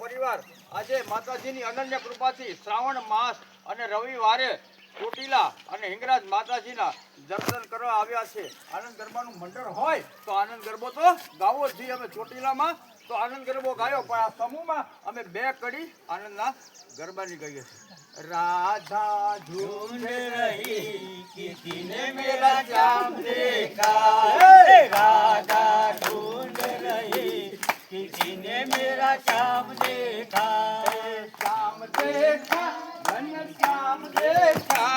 પરિવાર આજે માતાજીની અનન્ય કૃપાથી શ્રાવણ માસ અને રવિવારે ચોટીલા અને હિંગરાજ માતાજીના દર્શન કરવા આવ્યા છે. આનંદ ગરબાનું મંડળ હોય તો આનંદ ગરબો તો ગાવો જ છીએ. અમે ચોટીલામાં તો આનંદ ગરબો ગાયો, પણ આ સમૂહમાં અમે 2 કડી આનંદના ગરબાની ગાઈએ છીએ. राधा ढूंढ रही किसी ने मेरा श्याम देखा, राधा ढूंढ रही किसी ने मेरा श्याम देखा, श्याम देखा घन श्याम देखा,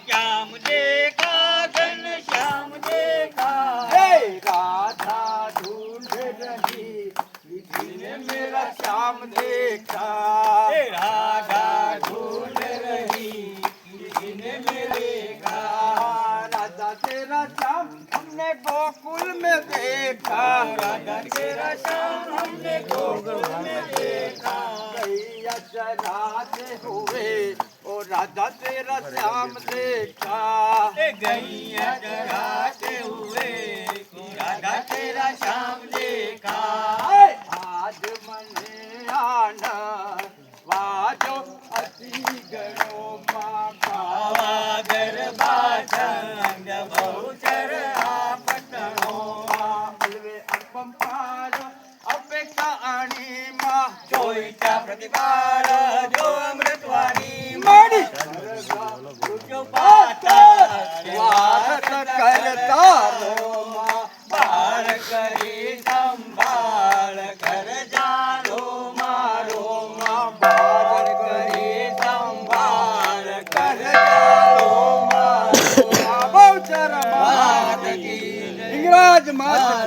श्याम देखा घन श्याम देखा, राधा ढूंढ रही किसी ने मेरा श्याम देखा, राधा तेरा श्याम हमने गोकुल में देखा, राधा तेरा श्याम हमने गोकुल में देखा, गैया चराते हुए ओ राधा तेरा श्याम देखा, गैया चराते हुए राधा तेरा श्याम देखा, आज मने आना वाजो अति गणो मावा गरबा संग बहुचर आपटणो अलवे अर्पम पारो अपेक्षा आणि मा जोईचा प्रतिभार जो अमृतवाणी मणी जो पाता वारत करता रो मा बाळ करी संभाळ कर जालो मारो मा बाळ करी संभाळ कर जालो मारो बहुचर माता की हिंगराज माता